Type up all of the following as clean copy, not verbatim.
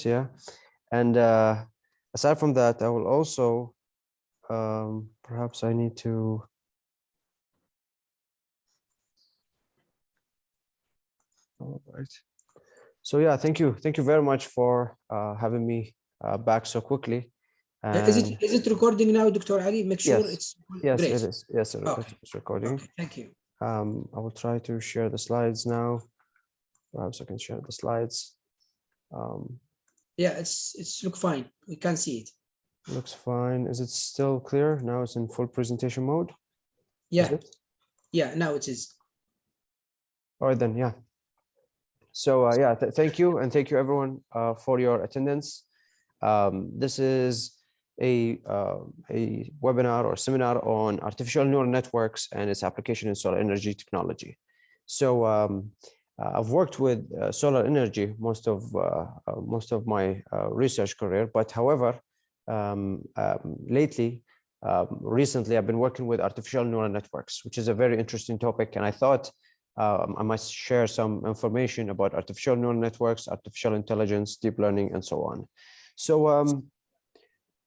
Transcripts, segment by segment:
Yeah. And aside from that, I will also, perhaps I need to, all right. So yeah, thank you. Thank you very much for having me back so quickly. And Is it recording now, Dr. Ali? Make sure yes, it's yes, great. it is. Yes, Okay. it's recording. Okay, thank you. I will try to share the slides now. Perhaps I can share the slides. Yeah, it's look fine. We can see it. Looks fine. Is it still clear? Now it's in full presentation mode. Is Yeah, it? yeah, now it is. All right then, yeah. So yeah, thank you, and thank you everyone for your attendance. This is a webinar or seminar on artificial neural networks and its application in solar energy technology. So I've worked with solar energy most of my research career, but however, recently I've been working with artificial neural networks, which is a very interesting topic, and I thought I must share some information about artificial neural networks, artificial intelligence, deep learning, and so on. So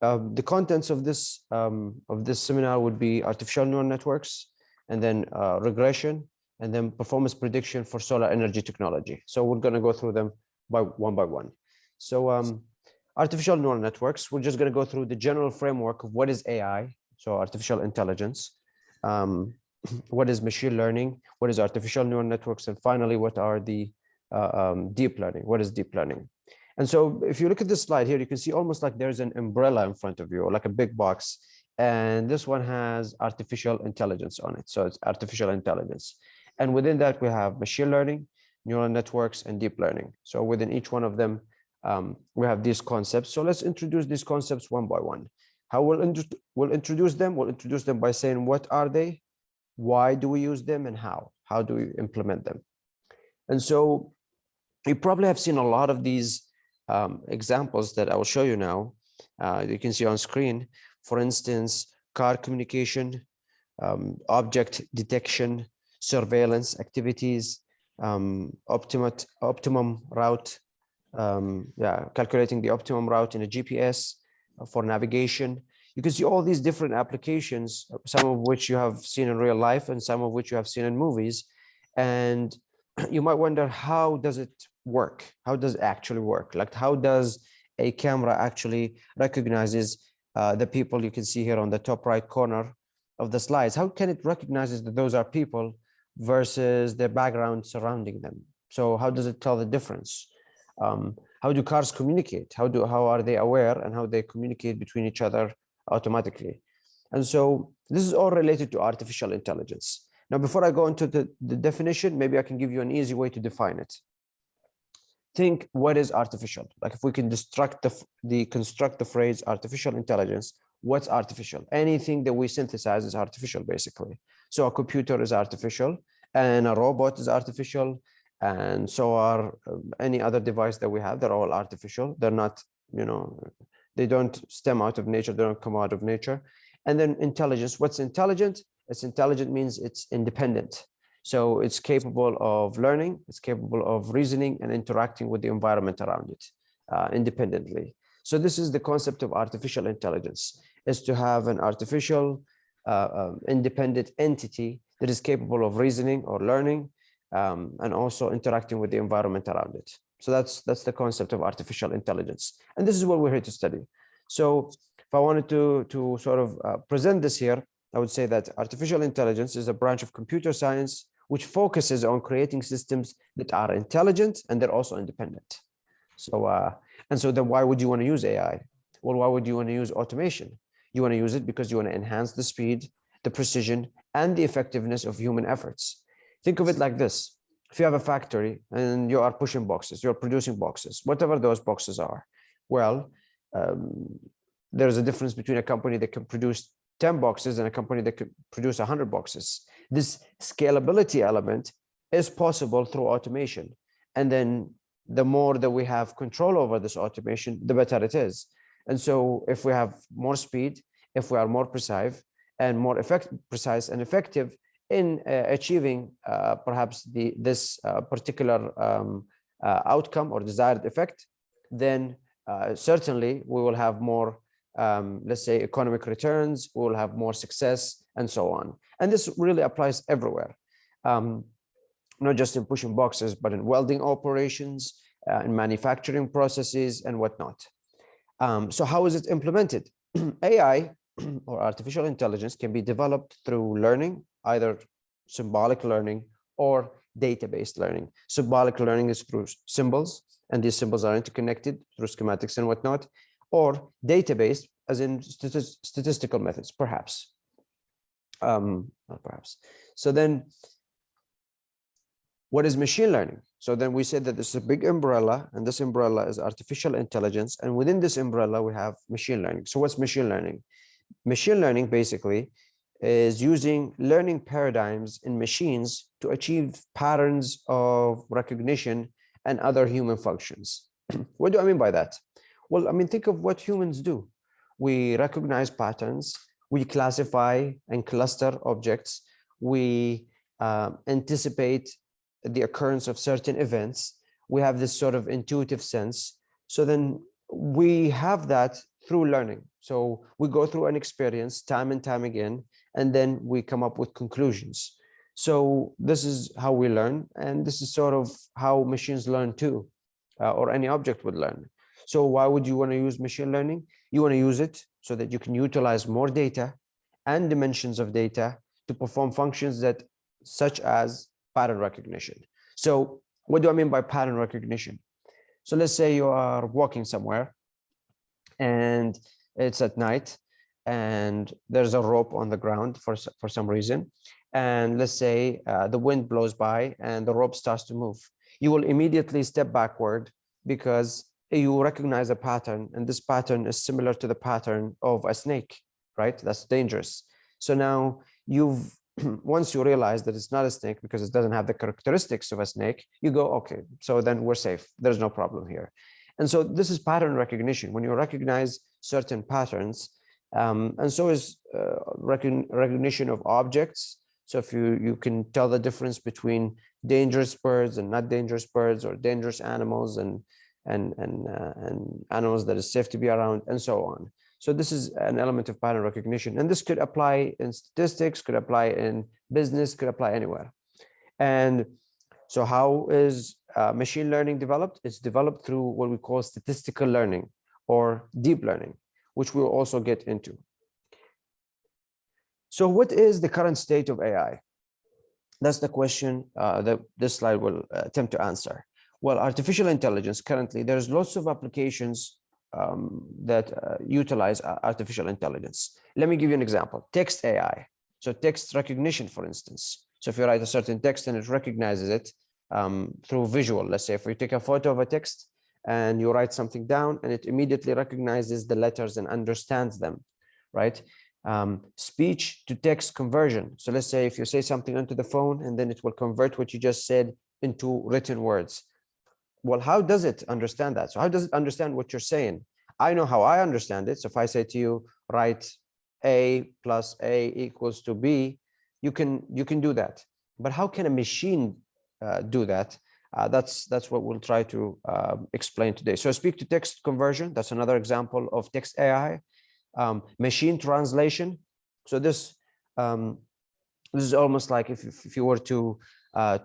the contents of this seminar would be artificial neural networks, and then regression, and then performance prediction for solar energy technology. So we're going to go through them by one. So artificial neural networks, we're just going to go through the general framework of what is AI, so artificial intelligence, what is machine learning, what is artificial neural networks, and finally, what are the deep learning, what is deep learning. And so if you look at this slide here, you can see almost like there's an umbrella in front of you, or like a big box. And this one has artificial intelligence on it. So it's artificial intelligence. And within that, we have machine learning, neural networks, and deep learning. So within each one of them, we have these concepts. So let's introduce these concepts one by one. How we'll introduce them? We'll introduce them by saying, what are they? Why do we use them? And how? How do we implement them? And so you probably have seen a lot of these examples that I will show you now. You can see on screen, for instance, car communication, object detection, surveillance activities, optimum route, calculating the optimum route in a GPS for navigation. You can see all these different applications, some of which you have seen in real life and some of which you have seen in movies. And you might wonder, how does it work? How does it actually work? Like, how does a camera actually recognizes the people you can see here on the top right corner of the slides? How can it recognize that those are people versus the background surrounding them? So how does it tell the difference? How do cars communicate? How are they aware and how they communicate between each other automatically? And so this is all related to artificial intelligence. Now, before I go into the definition, maybe I can give you an easy way to define it. Think, what is artificial? Like, if we can construct the phrase artificial intelligence, what's artificial? Anything that we synthesize is artificial, basically. So a computer is artificial, and a robot is artificial, and so are any other device that we have. They're all artificial. They're not, they don't stem out of nature. They don't come out of nature. And then intelligence. What's intelligent? It's intelligent means it's independent. So it's capable of learning, it's capable of reasoning and interacting with the environment around it independently. So this is the concept of artificial intelligence, is to have an artificial independent entity that is capable of reasoning or learning and also interacting with the environment around it. So that's the concept of artificial intelligence. And this is what we're here to study. So if I wanted to sort of present this here, I would say that artificial intelligence is a branch of computer science which focuses on creating systems that are intelligent and they're also independent. So, and so then why would you want to use AI? Well, why would you want to use automation? You want to use it because you want to enhance the speed, the precision, and the effectiveness of human efforts. Think of it like this. If you have a factory and you are pushing boxes, you're producing boxes, whatever those boxes are, well, there's a difference between a company that can produce 10 boxes and a company that could produce 100 boxes. This scalability element is possible through automation. And then the more that we have control over this automation, the better it is. And so if we have more speed, if we are more precise and more precise and effective in achieving perhaps this particular outcome or desired effect, then certainly we will have more, let's say, economic returns, we will have more success, and so on. And this really applies everywhere, not just in pushing boxes, but in welding operations, in manufacturing processes, and whatnot. So how is it implemented? AI, or artificial intelligence, can be developed through learning, either symbolic learning or data-based learning. Symbolic learning is through symbols, and these symbols are interconnected through schematics and whatnot, or data-based, as in statistical methods, perhaps. Not perhaps. So then, what is machine learning? So then we said that this is a big umbrella, and this umbrella is artificial intelligence, and within this umbrella we have machine learning. So what's machine learning? Machine learning basically is using learning paradigms in machines to achieve patterns of recognition and other human functions. What do I mean by that? Well, I mean, think of what humans do. We recognize patterns, we classify and cluster objects, we anticipate the occurrence of certain events. We have this sort of intuitive sense. So then we have that through learning. So we go through an experience time and time again, and then we come up with conclusions. So this is how we learn, and this is sort of how machines learn too, or any object would learn. So why would you want to use machine learning? You want to use it so that you can utilize more data and dimensions of data to perform functions that, such as pattern recognition. So what do I mean by pattern recognition? So let's say you are walking somewhere and it's at night and there's a rope on the ground for some reason. And let's say the wind blows by and the rope starts to move. You will immediately step backward because you recognize a pattern, and this pattern is similar to the pattern of a snake, right? That's dangerous. So now you've, once you realize that it's not a snake because it doesn't have the characteristics of a snake, you go, okay, so then we're safe. There's no problem here. And so this is pattern recognition, when you recognize certain patterns. And so is recognition of objects. So if you can tell the difference between dangerous birds and not dangerous birds, or dangerous animals and animals that is safe to be around, and so on. So this is an element of pattern recognition, and this could apply in statistics, could apply in business, could apply anywhere. And so how is machine learning developed? It's developed through what we call statistical learning or deep learning, which we'll also get into. So what is the current state of AI? That's the question that this slide will attempt to answer. Well, artificial intelligence, currently, there's lots of applications that utilize artificial intelligence. Let me give you an example. Text AI. So text recognition, for instance. So if you write a certain text and it recognizes it through visual, let's say if you take a photo of a text and you write something down and it immediately recognizes the letters and understands them, right? Speech to text conversion. So let's say if you say something onto the phone and then it will convert what you just said into written words. Well, how does it understand that? So how does it understand what you're saying? I know how I understand it. So if I say to you, write A plus A equals to B, you can do that. But how can a machine do that? That's what we'll try to explain today. So speak to text conversion, that's another example of text AI. Machine translation. So this is almost like if you were to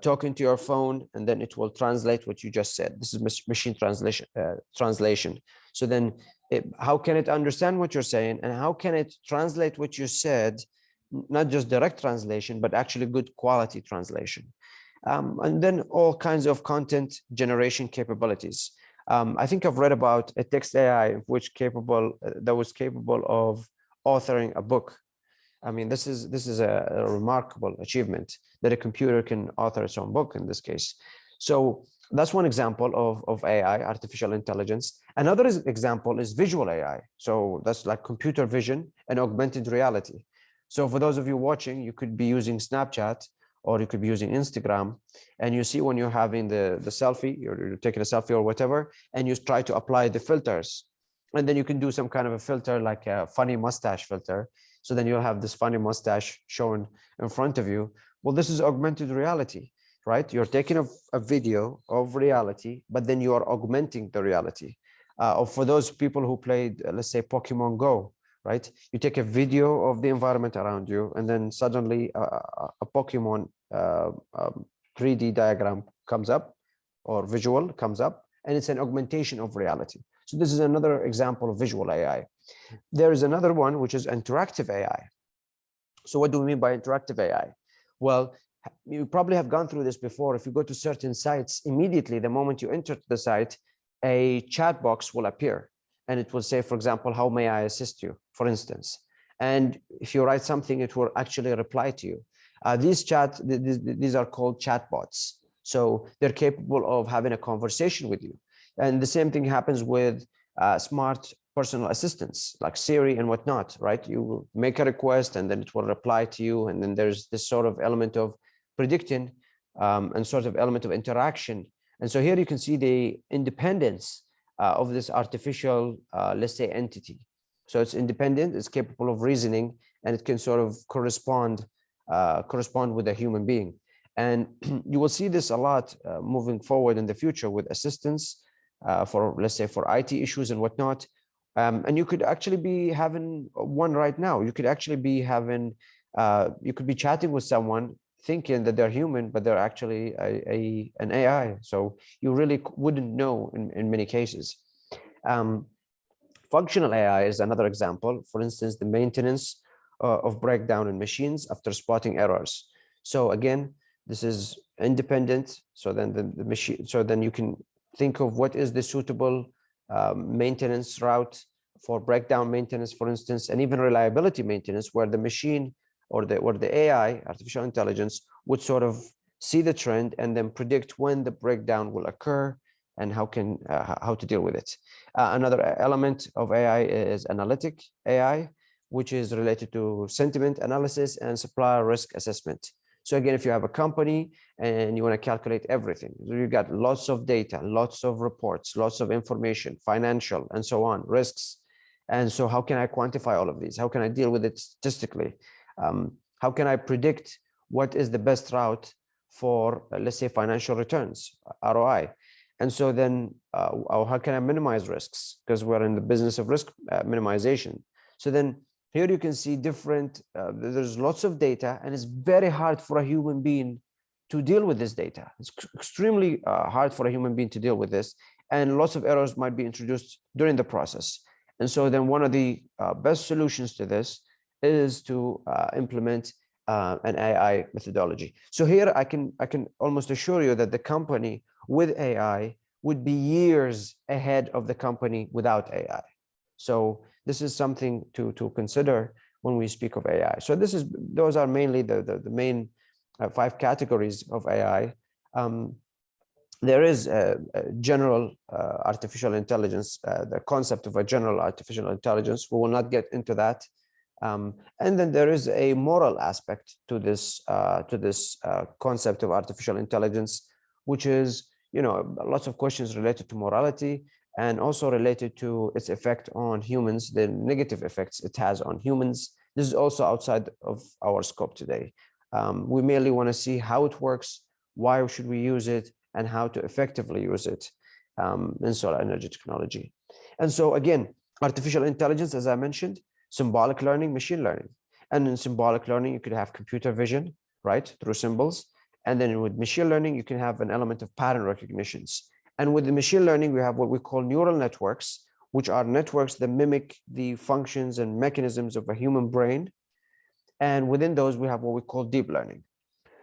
talk into your phone and then it will translate what you just said. This is machine translation. So then how can it understand what you're saying, and how can it translate what you said, not just direct translation, but actually good quality translation. And then all kinds of content generation capabilities. I think I've read about a text AI that was capable of authoring a book. I mean, this is a remarkable achievement that a computer can author its own book in this case. So that's one example of AI, artificial intelligence. Another example is visual AI. So that's like computer vision and augmented reality. So for those of you watching, you could be using Snapchat or you could be using Instagram, and you see when you're having the selfie, you're taking a selfie or whatever, and you try to apply the filters. And then you can do some kind of a filter like a funny mustache filter. So then you'll have this funny mustache shown in front of you. Well, this is augmented reality, right? You're taking a video of reality, but then you are augmenting the reality. or for those people who played, let's say, Pokemon Go, right? You take a video of the environment around you, and then suddenly a Pokemon 3D diagram comes up, or visual comes up, and it's an augmentation of reality. So this is another example of visual AI. There is another one, which is interactive AI. So what do we mean by interactive AI? Well, you probably have gone through this before. If you go to certain sites, immediately, the moment you enter the site, a chat box will appear, and it will say, for example, how may I assist you, for instance. And if you write something, it will actually reply to you. These are called chatbots. So they're capable of having a conversation with you. And the same thing happens with smart personal assistants like Siri and whatnot, right? You make a request and then it will reply to you. And then there's this sort of element of predicting and sort of element of interaction. And so here you can see the independence of this artificial, let's say, entity. So it's independent, it's capable of reasoning, and it can sort of correspond with a human being. And you will see this a lot moving forward in the future with assistants for, let's say, for IT issues and whatnot. And you could actually be having one right now. You could actually be having, you could be chatting with someone thinking that they're human, but they're actually an AI. So you really wouldn't know in many cases. Functional AI is another example. For instance, the maintenance of breakdown in machines after spotting errors. So again, this is independent. So then the machine, so then you can think of what is the suitable maintenance route for breakdown maintenance, for instance, and even reliability maintenance, where the machine or the AI, artificial intelligence, would sort of see the trend and then predict when the breakdown will occur and how to deal with it. Another element of AI is analytic AI, which is related to sentiment analysis and supplier risk assessment. So again, if you have a company and you want to calculate everything, you got lots of data, lots of reports, lots of information, financial and so on, risks. And so how can I quantify all of these? How can I deal with it statistically? How can I predict what is the best route for, let's say, financial returns, ROI? And so then how can I minimize risks? Because we're in the business of risk minimization. So then here you can see different, there's lots of data, and it's very hard for a human being to deal with this data. It's extremely hard for a human being to deal with this, and lots of errors might be introduced during the process. And so then one of the best solutions to this is to implement an AI methodology. So here I can almost assure you that the company with AI would be years ahead of the company without AI. So this is something to consider when we speak of AI. So those are mainly the main 5 categories of AI. There is a general artificial intelligence, the concept of a general artificial intelligence. We will not get into that. And then there is a moral aspect to this concept of artificial intelligence, which is, lots of questions related to morality, and also related to its effect on humans, the negative effects it has on humans. This is also outside of our scope today. We merely want to see how it works, why should we use it, and how to effectively use it in solar energy technology. And so again, artificial intelligence, as I mentioned, symbolic learning, machine learning. And in symbolic learning, you could have computer vision, right, through symbols. And then with machine learning, you can have an element of pattern recognitions. And with the machine learning, we have what we call neural networks, which are networks that mimic the functions and mechanisms of a human brain. And within those, we have what we call deep learning.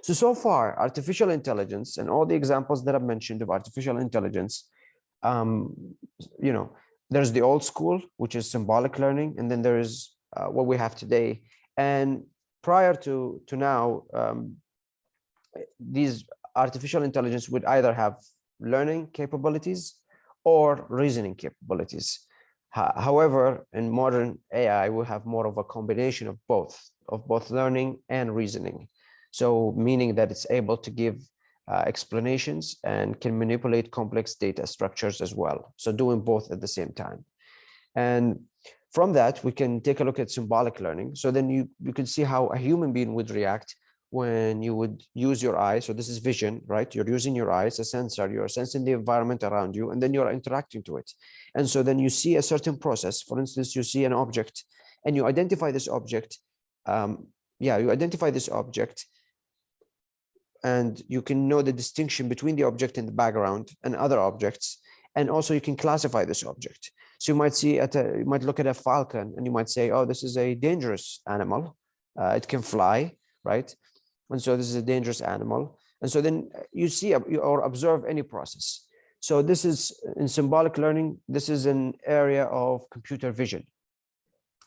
So far, artificial intelligence and all the examples that I've mentioned of artificial intelligence, there's the old school, which is symbolic learning, and then there is what we have today. And prior to now, these artificial intelligence would either have learning capabilities or reasoning capabilities. However, in modern AI, we have more of a combination of both learning and reasoning. So meaning that it's able to give explanations and can manipulate complex data structures as well. So doing both at the same time. And from that, we can take a look at symbolic learning. So then you can see how a human being would react when you would use your eye. So this is vision, right? You're using your eyes, a sensor, you're sensing the environment around you, and then you're interacting to it. And so then you see a certain process. For instance, you see an object and you identify this object. You identify this object, and you can know the distinction between the object in the background and other objects. And also you can classify this object. So you might look at a falcon and you might say, oh, this is a dangerous animal. It can fly, right? And so this is a dangerous animal. And so then you see or observe any process. So this is in symbolic learning. This is an area of computer vision.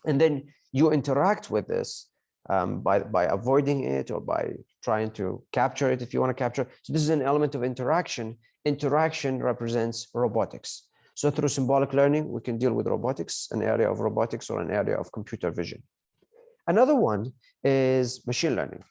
And then you interact with this by avoiding it or by trying to capture it if you want to capture. So this is an element of interaction. Interaction represents robotics. So through symbolic learning, we can deal with robotics, an area of robotics or an area of computer vision. Another one is machine learning.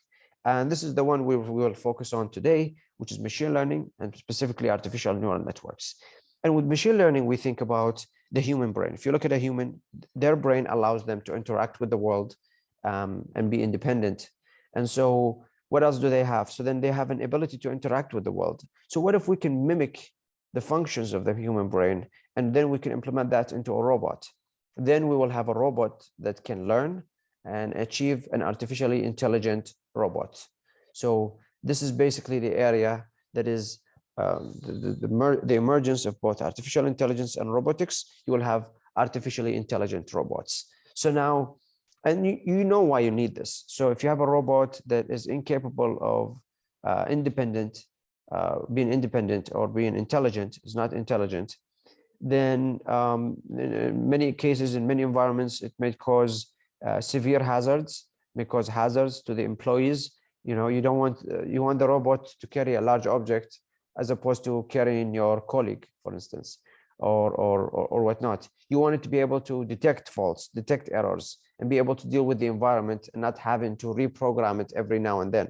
And this is the one we will focus on today, which is machine learning and specifically artificial neural networks. And with machine learning, we think about the human brain. If you look at a human, their brain allows them to interact with the world and be independent. And so what else do they have? So then they have an ability to interact with the world. So what if we can mimic the functions of the human brain, and then we can implement that into a robot? Then we will have a robot that can learn and achieve an artificially intelligent robot. So this is basically the area that is the emergence of both artificial intelligence and robotics. You will have artificially intelligent robots. So now, and you know why you need this. So if you have a robot that is incapable of being independent or being intelligent, is not intelligent, then in many cases, in many environments, it may cause severe hazards, may cause hazards to the employees. You know, you want the robot to carry a large object as opposed to carrying your colleague, for instance, or whatnot. You want it to be able to detect faults, detect errors, and be able to deal with the environment and not having to reprogram it every now and then.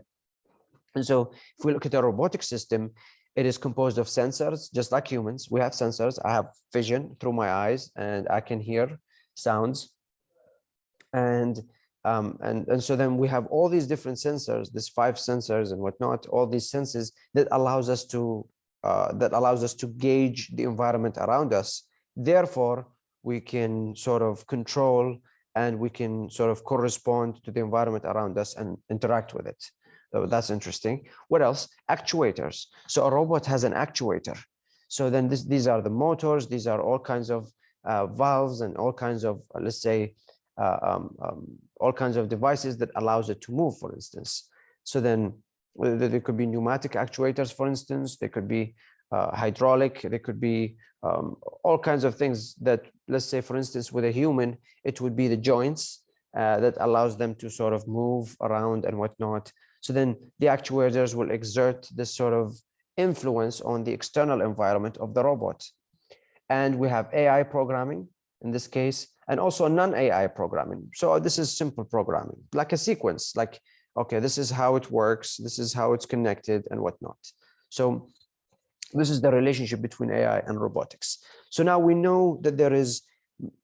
And so if we look at a robotic system, it is composed of sensors, just like humans. We have sensors. I have vision through my eyes, and I can hear sounds. And so then we have all these different sensors, these 5 sensors and whatnot, all these senses that allows us to gauge the environment around us. Therefore, we can sort of control and we can sort of correspond to the environment around us and interact with it. So that's interesting. What else? Actuators. So a robot has an actuator. So then these are the motors. These are all kinds of valves and all kinds of, let's say, all kinds of devices that allows it to move, for instance. So then there could be pneumatic actuators, for instance. They could be hydraulic. They could be all kinds of things that, let's say, for instance, with a human, it would be the joints that allows them to sort of move around and whatnot. So then the actuators will exert this sort of influence on the external environment of the robot. And we have AI programming in this case, and also non-AI programming. So this is simple programming, like a sequence, like, okay, this is how it works, this is how it's connected and whatnot. So this is the relationship between AI and robotics. So now we know that there is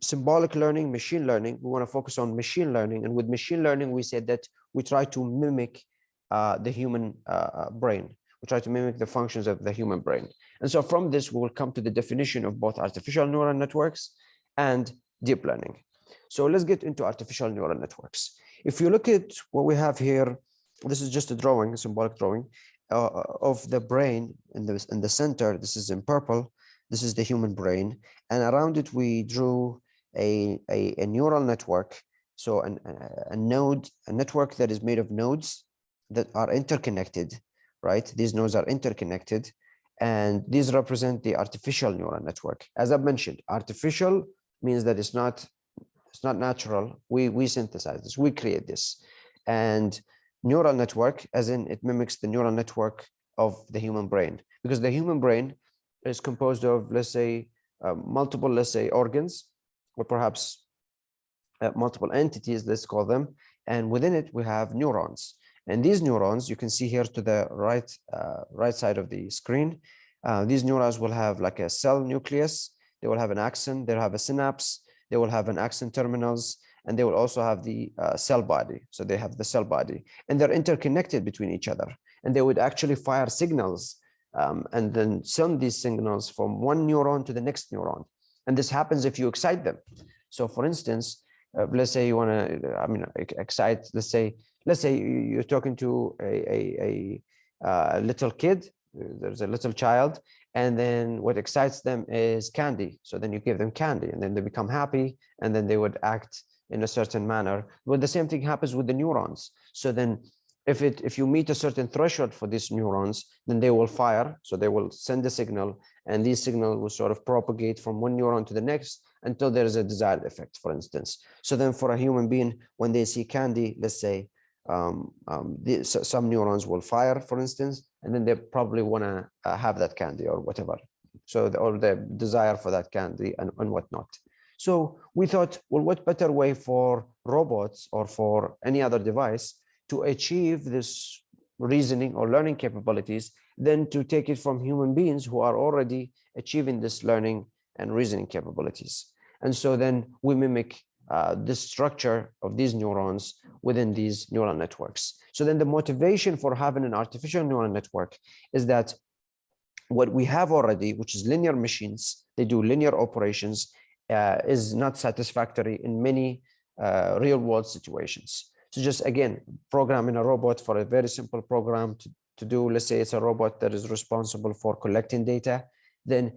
symbolic learning, machine learning. We want to focus on machine learning. And with machine learning, we said that we try to mimic the human brain. We try to mimic the functions of the human brain. And so from this, we will come to the definition of both artificial neural networks and deep learning. So let's get into artificial neural networks. If you look at what we have here, this is just a drawing, a symbolic drawing of the brain in the center. This is in purple. This is the human brain. And around it, we drew a neural network. So a network that is made of nodes that are interconnected, right? These nodes are interconnected. And these represent the artificial neural network. As I mentioned, artificial means that it's not natural. We synthesize this, we create this. And neural network, as in it mimics the neural network of the human brain, because the human brain is composed of, let's say, multiple, let's say, organs, or perhaps multiple entities, let's call them. And within it, we have neurons. And these neurons, you can see here to the right side of the screen, these neurons will have like a cell nucleus. They will have an axon, they'll have a synapse, they will have an axon terminals, and they will also have the cell body. So they have the cell body, and they're interconnected between each other, and they would actually fire signals and then send these signals from one neuron to the next neuron. And this happens if you excite them. So for instance, let's say you want to, excite, let's say you're talking to a little kid, there's a little child, and then what excites them is candy. So then you give them candy, and then they become happy, and then they would act in a certain manner. Well, the same thing happens with the neurons. So then if you meet a certain threshold for these neurons, then they will fire. So they will send a signal, and these signals will sort of propagate from one neuron to the next until there is a desired effect, for instance. So then for a human being, when they see candy, let's say, some neurons will fire, for instance, and then they probably want to have that candy or whatever. So or the desire for that candy and whatnot. So we thought, well, what better way for robots or for any other device to achieve this reasoning or learning capabilities than to take it from human beings who are already achieving this learning and reasoning capabilities. And so then we mimic this structure of these neurons within these neural networks. So then the motivation for having an artificial neural network is that what we have already, which is linear machines, they do linear operations, is not satisfactory in many real world situations. So just again, programming a robot for a very simple program to do, let's say it's a robot that is responsible for collecting data, then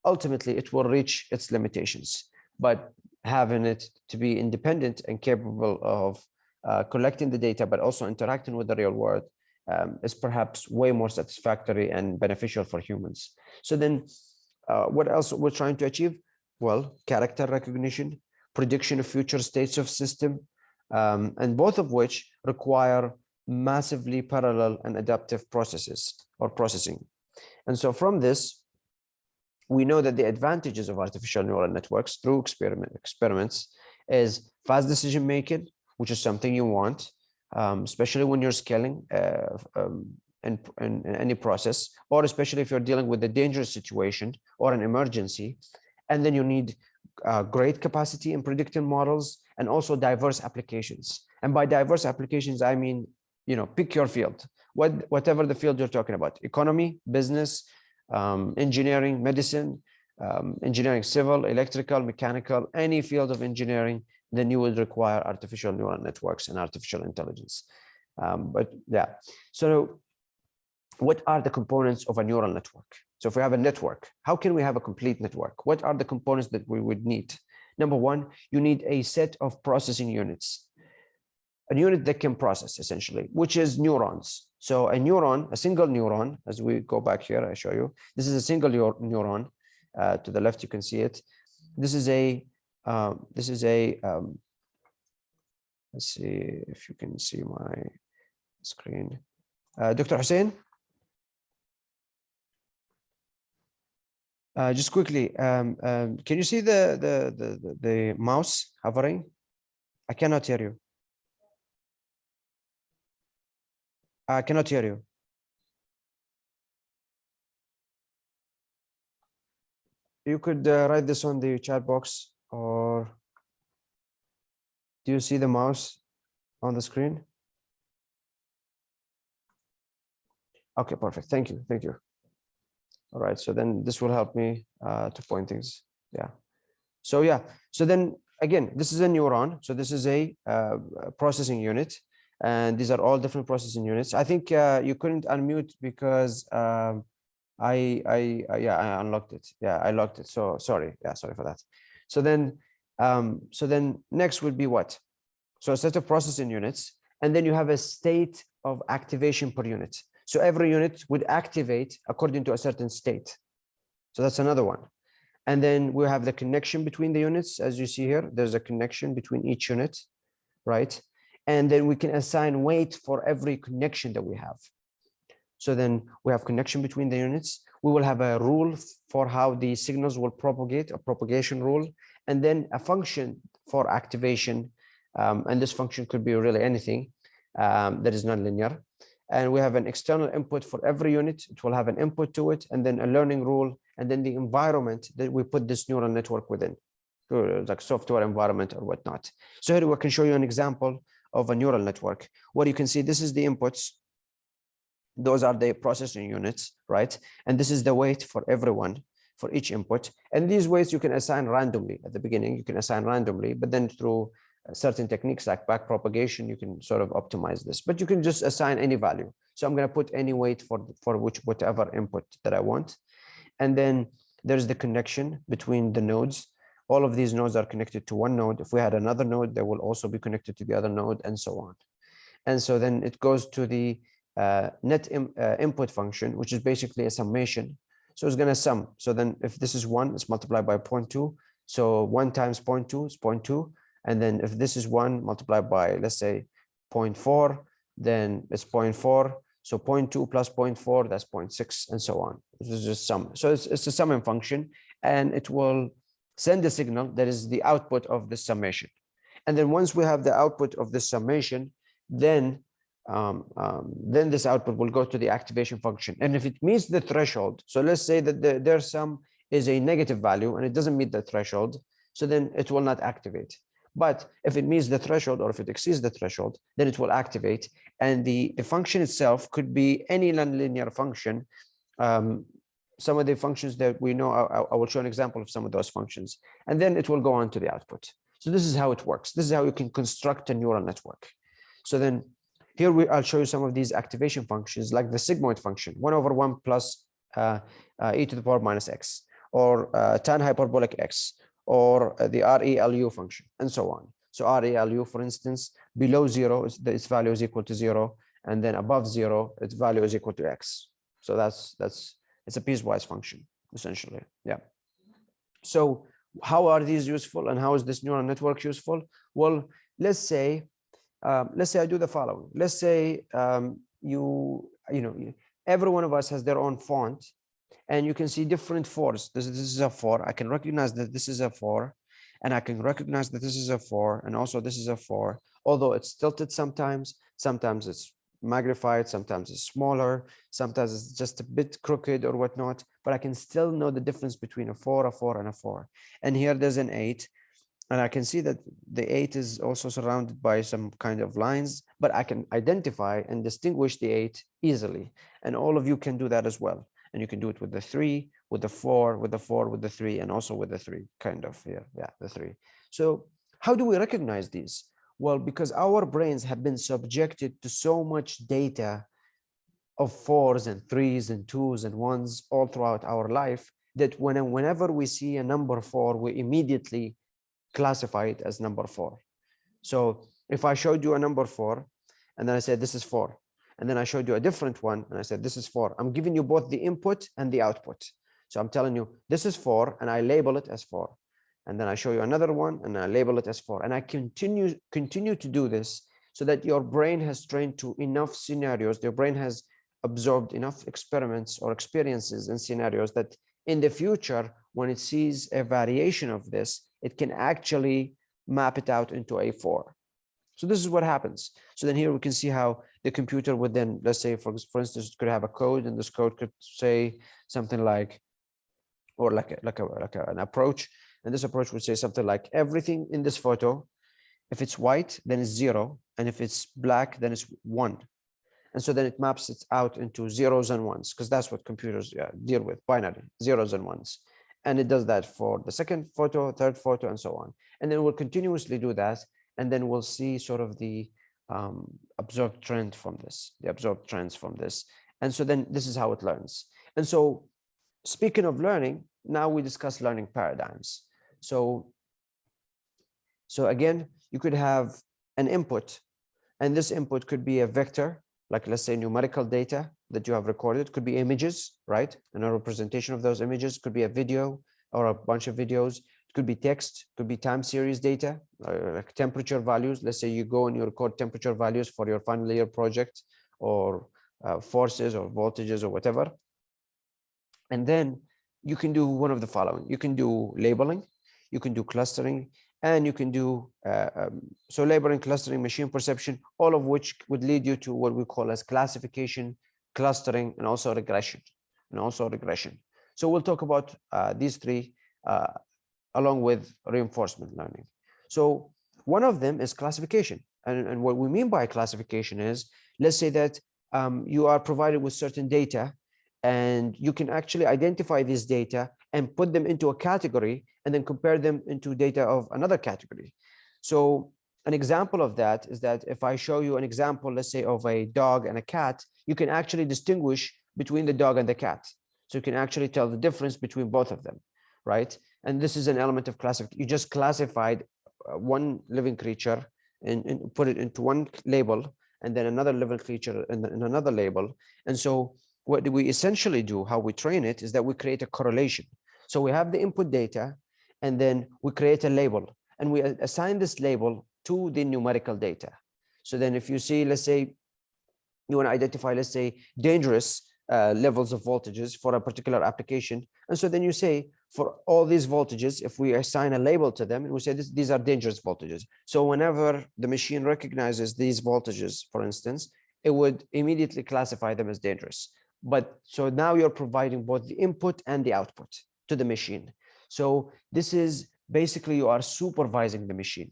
ultimately it will reach its limitations. But having it to be independent and capable of collecting the data, but also interacting with the real world is perhaps way more satisfactory and beneficial for humans. So then what else we're trying to achieve? Well, character recognition, prediction of future states of system, and both of which require massively parallel and adaptive processes or processing. And so from this, we know that the advantages of artificial neural networks through experiments is fast decision making, which is something you want, especially when you're scaling in any process, or especially if you're dealing with a dangerous situation or an emergency. And then you need great capacity in predicting models and also diverse applications. And by diverse applications, I mean, pick your field, whatever the field you're talking about: economy, business, engineering, medicine, engineering, civil, electrical, mechanical, any field of engineering, then you would require artificial neural networks and artificial intelligence. But yeah, so what are the components of a neural network? So if we have a network, how can we have a complete network? What are the components that we would need? Number one, you need a set of processing units, a unit that can process essentially, which is neurons. So a neuron, a single neuron, as we go back here, I show you, this is a single neuron. To the left, you can see it. This is a, let's see if you can see my screen. Dr. Hussein? Just quickly, can you see the mouse hovering? I cannot hear you. I cannot hear you. You could write this on the chat box, or do you see the mouse on the screen? Okay, perfect. Thank you. Thank you. All right. So then this will help me to point things. Yeah. So yeah. So then again, this is a neuron. So this is a processing unit. And these are all different processing units. I think you couldn't unmute because I unlocked it. Yeah, I locked it. So sorry. Yeah, sorry for that. So then next would be what? So a set of processing units, and then you have a state of activation per unit. So every unit would activate according to a certain state. So that's another one. And then we have the connection between the units. As you see here, there's a connection between each unit, right? And then we can assign weight for every connection that we have. So then we have connection between the units. We will have a rule for how the signals will propagate, a propagation rule, and then a function for activation. And this function could be really anything that is nonlinear. And we have an external input for every unit. It will have an input to it, and then a learning rule, and then the environment that we put this neural network within. like software environment or whatnot. So here we can show you an example of a neural network where you can see this is the inputs. Those are the processing units, right? And this is the weight for everyone, for each input. And these weights you can assign randomly at the beginning, you can assign randomly, but then through certain techniques like backpropagation, you can sort of optimize this, but you can just assign any value. So I'm going to put any weight for whatever input that I want. And then there's the connection between the nodes. All of these nodes are connected to one node. If we had another node, they will also be connected to the other node, and so on. And so then it goes to the input function, which is basically a summation. So it's going to sum. So then if this is 1, it's multiplied by 0.2. So 1 times 0.2 is 0.2. And then if this is 1 multiplied by, let's say, 0.4, then it's 0.4. So 0.2 plus 0.4, that's 0.6, and so on. This is just sum. So it's a summing function, and it will send a signal that is the output of the summation. And then once we have the output of the summation, then this output will go to the activation function. And if it meets the threshold, so let's say that their sum is a negative value and it doesn't meet the threshold, so then it will not activate. But if it meets the threshold, or if it exceeds the threshold, then it will activate. And the function itself could be any nonlinear function. Some of the functions that we know, I will show an example of some of those functions, and then it will go on to the output. So this is how it works. This is how you can construct a neural network. So then here I'll show you some of these activation functions, like the sigmoid function, 1/1 plus e to the power minus x, or tan hyperbolic x, or the ReLU function, and so on. So ReLU, for instance, below 0, its value is equal to 0, and then above 0, its value is equal to x. So it's a piecewise function, essentially. Yeah. So how are these useful, and how is this neural network useful? Well, let's say I do the following. Let's say every one of us has their own font, and you can see different 4s. This is a 4. I can recognize that this is a 4, and I can recognize that this is a 4, and also this is a 4, although it's tilted sometimes it's magnified, sometimes it's smaller, sometimes it's just a bit crooked or whatnot, but I can still know the difference between a 4, a 4, and a 4. And here there's an 8, and I can see that the 8 is also surrounded by some kind of lines, but I can identify and distinguish the 8 easily. And all of you can do that as well. And you can do it with the 3, with the 4, with the 4, with the 3, and also with the 3, kind of here. Yeah, the 3. So how do we recognize these? Well, because our brains have been subjected to so much data of 4s and 3s and 2s and 1s all throughout our life that whenever we see a number 4, we immediately classify it as number 4. So if I showed you a number 4, and then I said this is 4, and then I showed you a different one, and I said this is 4, I'm giving you both the input and the output. So I'm telling you this is 4, and I label it as 4. And then I show you another one, and I label it as 4. And I continue to do this so that your brain has trained to enough scenarios, your brain has absorbed enough experiments or experiences and scenarios that in the future, when it sees a variation of this, it can actually map it out into a 4. So this is what happens. So then here we can see how the computer would then, let's say, for instance, it could have a code, and this code could say something like, or like an approach. And this approach would say something like, everything in this photo, if it's white, then it's 0. And if it's black, then it's 1. And so then it maps it out into 0s and 1s, because that's what computers deal with, binary, 0s and 1s. And it does that for the second photo, third photo, and so on. And then we'll continuously do that. And then we'll see sort of the observed trend from this, the observed trends from this. And so then this is how it learns. And so speaking of learning, now we discuss learning paradigms. So again, you could have an input, and this input could be a vector, like let's say numerical data that you have recorded, could be images, right? And a representation of those images could be a video or a bunch of videos. It could be text, could be time series data, like temperature values. Let's say you go and you record temperature values for your final year project, or forces or voltages or whatever. And then you can do one of the following. You can do labeling, you can do clustering, and you can do so labeling, clustering, machine perception, all of which would lead you to what we call as classification, clustering, and also regression. So we'll talk about these three along with reinforcement learning. So one of them is classification. And what we mean by classification is, let's say that you are provided with certain data, and you can actually identify this data and put them into a category and then compare them into data of another category. So an example of that is that if I show you an example, let's say, of a dog and a cat, you can actually distinguish between the dog and the cat. So you can actually tell the difference between both of them, right? And this is an element of classification. You just classified one living creature and put it into one label, and then another living creature in another label. And so what we essentially do, how we train it, is that we create a correlation. So we have the input data, and then we create a label, and we assign this label to the numerical data. So then if you see, let's say, you want to identify, let's say, dangerous levels of voltages for a particular application. And so then you say, for all these voltages, if we assign a label to them, and we say these are dangerous voltages. So whenever the machine recognizes these voltages, for instance, it would immediately classify them as dangerous. But so now you're providing both the input and the output to the machine. So this is basically, you are supervising the machine.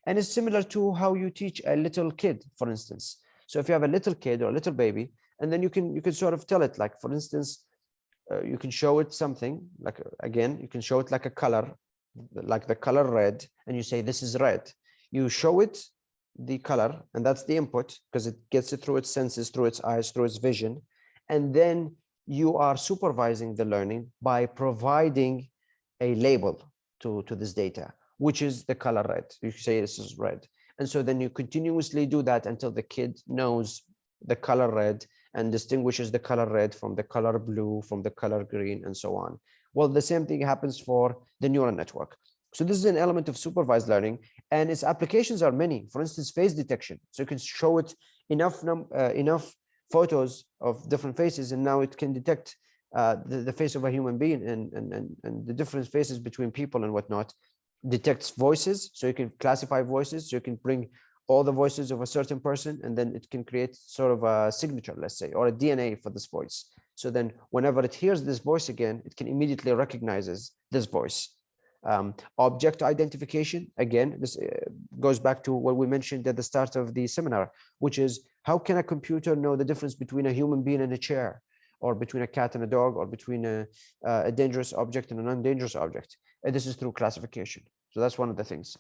And it's similar to how you teach a little kid, for instance. So if you have a little kid or a little baby, and then you can sort of tell it, like, for instance, you can show it something, like, again, you can show it like a color, like the color red, and you say, this is red. You show it the color, and that's the input, because it gets it through its senses, through its eyes, through its vision. And then you are supervising the learning by providing a label to this data, which is the color red. You say this is red. And so then you continuously do that until the kid knows the color red and distinguishes the color red from the color blue, from the color green, and so on. Well, the same thing happens for the neural network. So this is an element of supervised learning, and its applications are many. For instance, face detection. So you can show it enough photos of different faces, and now it can detect the face of a human being and the different faces between people and whatnot. Detects voices, so you can classify voices, so you can bring all the voices of a certain person, and then it can create sort of a signature, let's say, or a DNA for this voice. So then whenever it hears this voice again, it can immediately recognizes this voice. Object identification, again, this goes back to what we mentioned at the start of the seminar, which is, how can a computer know the difference between a human being and a chair, or between a cat and a dog, or between a dangerous object and a non-dangerous object? And this is through classification. So that's one of the things.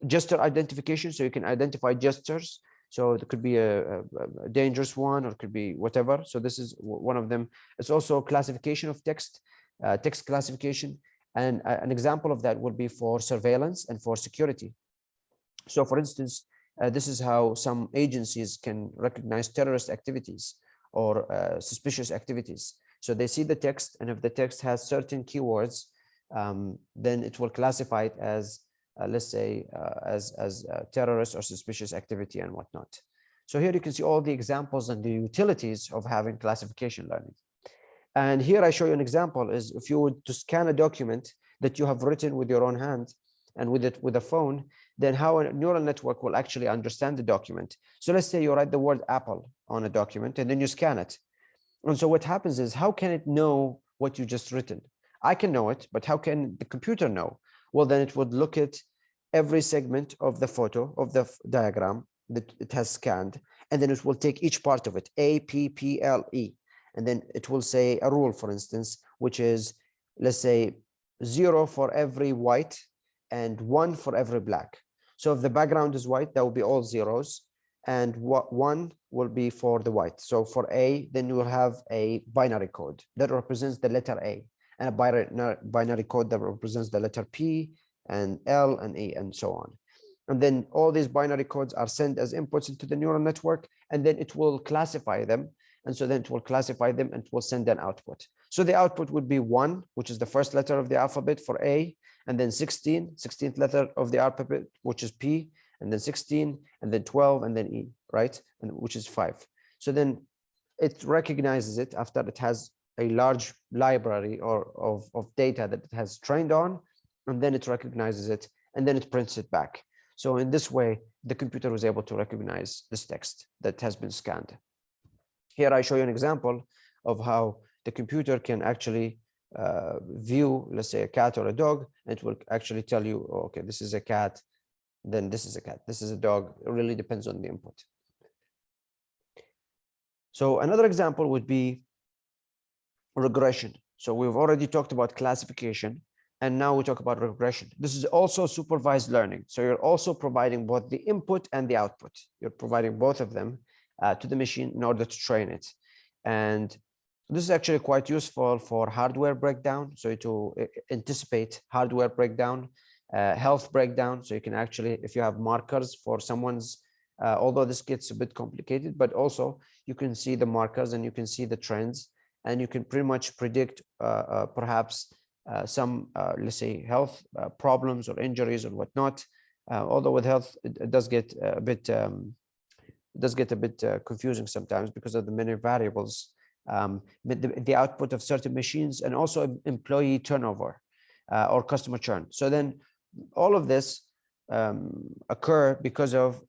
Gesture identification, so you can identify gestures. So it could be a dangerous one, or it could be whatever. So this is one of them. It's also classification of text, text classification. And an example of that would be for surveillance and for security. So for instance, this is how some agencies can recognize terrorist activities or suspicious activities. So they see the text, and if the text has certain keywords, then it will classify it as, let's say, as terrorist or suspicious activity and whatnot. So here you can see all the examples and the utilities of having classification learning. And here I show you an example is, if you would to scan a document that you have written with your own hand and with a phone, then how a neural network will actually understand the document. So let's say you write the word apple on a document and then you scan it. And so what happens is, how can it know what you just written? I can know it, but how can the computer know? Well, then it would look at every segment of the photo, of the diagram that it has scanned, and then it will take each part of it, A, P, P, L, E. And then it will say a rule, for instance, which is, let's say, 0 for every white and 1 for every black. So if the background is white, that will be all zeros, and 1 will be for the white. So for A, then you will have a binary code that represents the letter A, and a binary code that represents the letter P and L and E, and so on. And then all these binary codes are sent as inputs into the neural network, and then it will classify them. And so then it will classify them and it will send an output. So the output would be 1, which is the first letter of the alphabet for A, and then 16th letter of the alphabet, which is P, and then 16, and then 12, and then E, right? And which is 5. So then it recognizes it after it has a large library of data that it has trained on, and then it recognizes it, and then it prints it back. So in this way, the computer was able to recognize this text that has been scanned. Here I show you an example of how the computer can actually view, let's say a cat or a dog, and it will actually tell you, oh, okay, this is a cat, then this is a cat, this is a dog. It really depends on the input. So another example would be regression. So we've already talked about classification, and now we talk about regression. This is also supervised learning. So you're also providing both the input and the output. You're providing both of them to the machine in order to train it. And this is actually quite useful for hardware breakdown. So to anticipate hardware breakdown, health breakdown. So you can actually, if you have markers for someone's, although this gets a bit complicated, but also you can see the markers and you can see the trends, and you can pretty much predict perhaps some, let's say, health problems or injuries or whatnot. Although with health, it does get a bit confusing sometimes because of the many variables, the output of certain machines, and also employee turnover or customer churn. So then all of this occur because of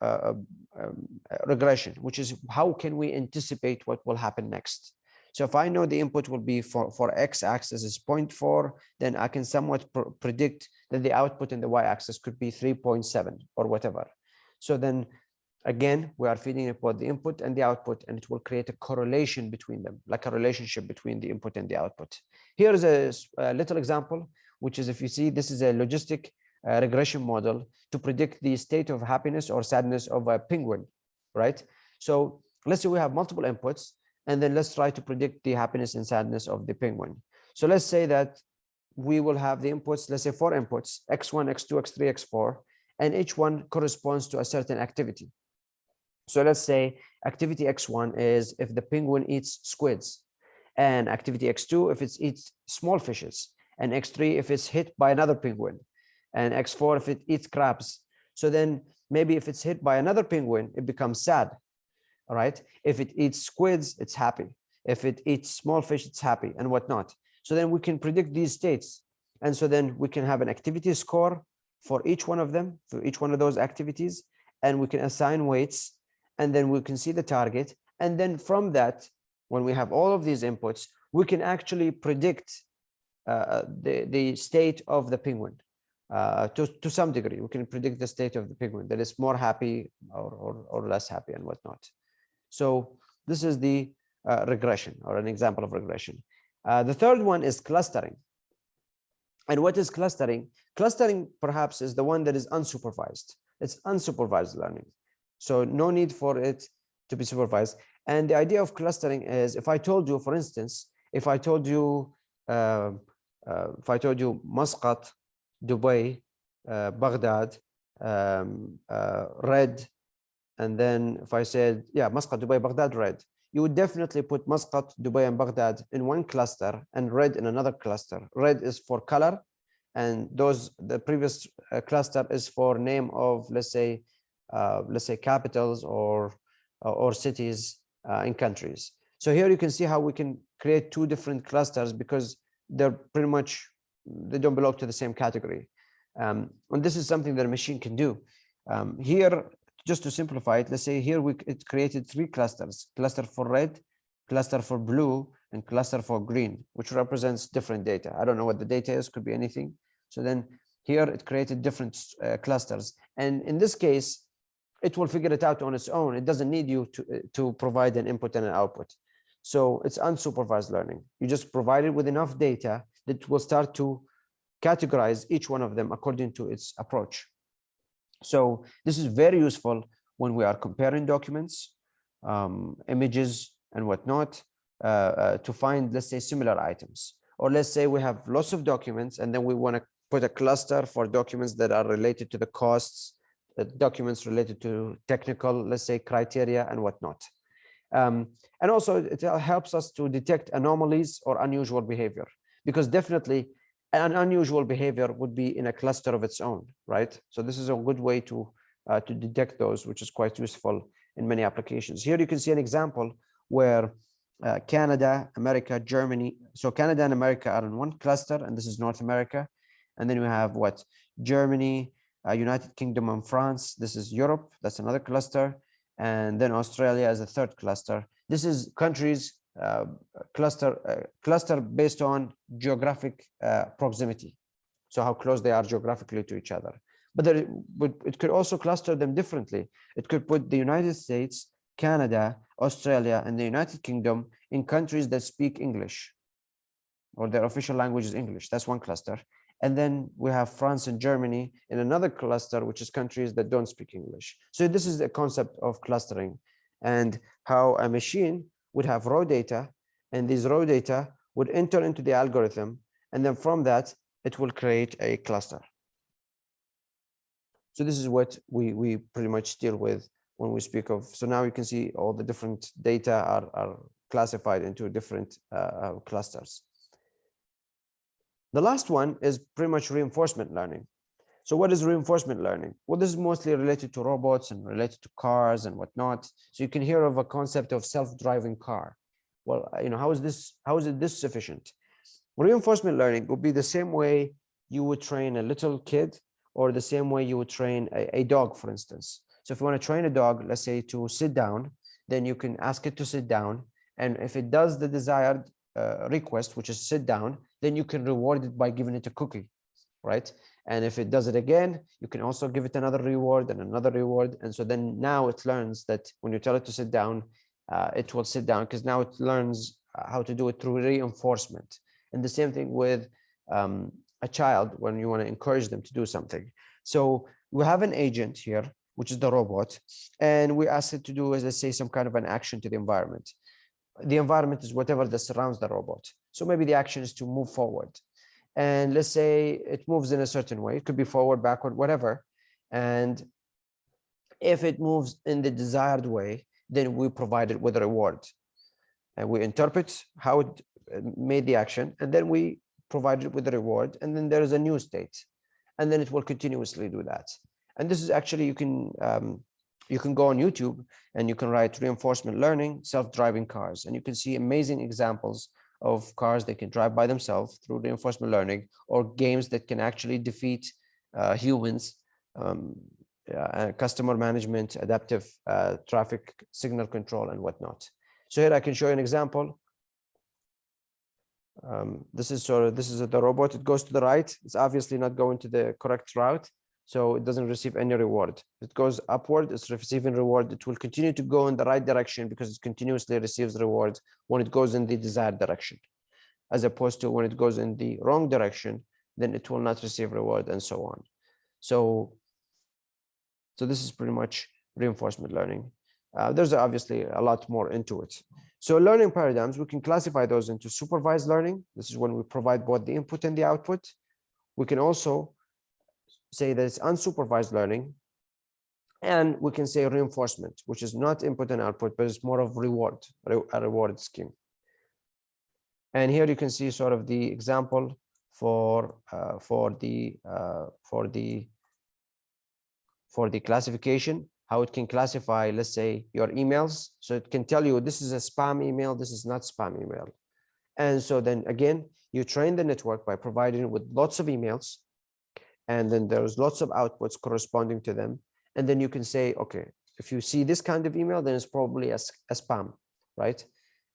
regression, which is how can we anticipate what will happen next. So if I know the input will be for x-axis is 0.4, then I can somewhat predict that the output in the y-axis could be 3.7 or whatever. So then again, we are feeding it both the input and the output, and it will create a correlation between them, like a relationship between the input and the output. Here is a little example, which is, if you see, this is a logistic regression model to predict the state of happiness or sadness of a penguin, right? So let's say we have multiple inputs, and then let's try to predict the happiness and sadness of the penguin. So let's say that we will have the inputs, let's say 4 inputs, x1, x2, x3, x4, and each one corresponds to a certain activity. So let's say activity x1 is if the penguin eats squids, and activity x2 if it eats small fishes, and x3 if it's hit by another penguin, and x4 if it eats crabs. So then maybe if it's hit by another penguin, it becomes sad. All right. If it eats squids, it's happy. If it eats small fish, it's happy, and whatnot. So then we can predict these states. And so then we can have an activity score for each one of them, for each one of those activities, and we can assign weights, and then we can see the target. And then from that, when we have all of these inputs, we can actually predict the state of the penguin. To some degree, we can predict the state of the penguin, that is more happy or less happy and whatnot. So this is the regression, or an example of regression. The third one is clustering. And what is clustering? Clustering perhaps is the one that is unsupervised. It's unsupervised learning. So no need for it to be supervised. And the idea of clustering is, if I told you, for instance, if I told you Muscat, Dubai, Baghdad, red, and then if I said, yeah, Muscat, Dubai, Baghdad, red, you would definitely put Muscat, Dubai, and Baghdad in one cluster and red in another cluster. Red is for color, and the previous cluster is for name of, let's say capitals or cities in countries. So here you can see how we can create 2 different clusters because they're pretty much, they don't belong to the same category. And this is something that a machine can do. Here, just to simplify it, let's say here it created 3 clusters: cluster for red, cluster for blue, and cluster for green, which represents different data. I don't know what the data is, could be anything. So then here it created different clusters. And in this case, it will figure it out on its own. It doesn't need you to provide an input and an output. So it's unsupervised learning. You just provide it with enough data that will start to categorize each one of them according to its approach. So this is very useful when we are comparing documents, images, and whatnot, to find, let's say, similar items. Or let's say we have lots of documents, and then we want to put a cluster for documents that are related to the costs, documents related to technical, let's say, criteria and whatnot. And also it helps us to detect anomalies or unusual behavior, because definitely an unusual behavior would be in a cluster of its own, right? So this is a good way to detect those, which is quite useful in many applications. Here you can see an example where Canada, America, Germany. So Canada and America are in one cluster, and this is North America. And then we have what? Germany, United Kingdom, and France. This is Europe. That's another cluster. And then Australia is a third cluster. This is countries cluster based on geographic proximity, so how close they are geographically to each other. But it could also cluster them differently. It could put the United States, Canada, Australia, and the United Kingdom in countries that speak English, or their official language is English. That's one cluster. And then we have France and Germany in another cluster, which is countries that don't speak English. So this is the concept of clustering, and how a machine would have raw data, and these raw data would enter into the algorithm, and then from that, it will create a cluster. So this is what we pretty much deal with when we speak of. So now you can see all the different data are classified into different clusters. The last one is pretty much reinforcement learning. So what is reinforcement learning? Well, this is mostly related to robots and related to cars and whatnot. So you can hear of a concept of self-driving car. Well, how is this sufficient? Reinforcement learning would be the same way you would train a little kid, or the same way you would train a dog, for instance. So if you want to train a dog, let's say to sit down, then you can ask it to sit down. And if it does the desired request, which is sit down, then you can reward it by giving it a cookie, right? And if it does it again, you can also give it another reward and another reward. And so then now it learns that when you tell it to sit down, it will sit down, because now it learns how to do it through reinforcement. And the same thing with a child when you want to encourage them to do something. So we have an agent here, which is the robot, and we ask it to do, as I say, some kind of an action to the environment. The environment is whatever that surrounds the robot. So maybe the action is to move forward. And let's say it moves in a certain way. It could be forward, backward, whatever. And if it moves in the desired way, then we provide it with a reward. And we interpret how it made the action, and then we provide it with a reward. And then there is a new state. And then it will continuously do that. And this is actually, you can go on YouTube and you can write reinforcement learning, self-driving cars, and you can see amazing examples of cars that can drive by themselves through reinforcement learning, or games that can actually defeat humans, customer management, adaptive traffic signal control, and whatnot. So here I can show you an example. This is the robot. It goes to the right. It's obviously not going to the correct route, so it doesn't receive any reward. It goes upward, it's receiving reward. It will continue to go in the right direction because it continuously receives rewards when it goes in the desired direction, as opposed to when it goes in the wrong direction, then it will not receive reward, and so on. So this is pretty much reinforcement learning. There's obviously a lot more into it. So learning paradigms, we can classify those into supervised learning. This is when we provide both the input and the output. We can also say that it's unsupervised learning, and we can say reinforcement, which is not input and output, but it's more of a reward scheme. And here you can see sort of the example for the classification, how it can classify, let's say, your emails. So it can tell you this is a spam email, this is not spam email. And so then again, you train the network by providing it with lots of emails, and then there's lots of outputs corresponding to them. And then you can say, okay, if you see this kind of email, then it's probably a spam, right?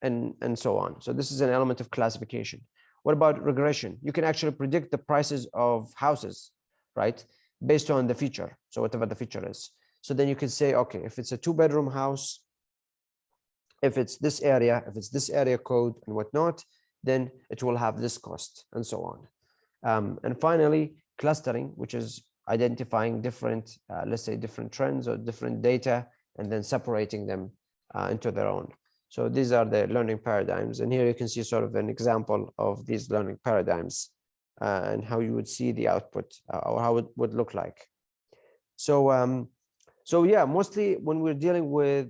And so on. So this is an element of classification. What about regression? You can actually predict the prices of houses, right? Based on the feature. So whatever the feature is. So then you can say, okay, if it's a 2-bedroom house, if it's this area, if it's this area code and whatnot, then it will have this cost, and so on. And finally, clustering, which is identifying different, let's say, different trends or different data, and then separating them into their own. So these are the learning paradigms. And here you can see sort of an example of these learning paradigms and how you would see the output or how it would look like. So, so yeah, mostly when we're dealing with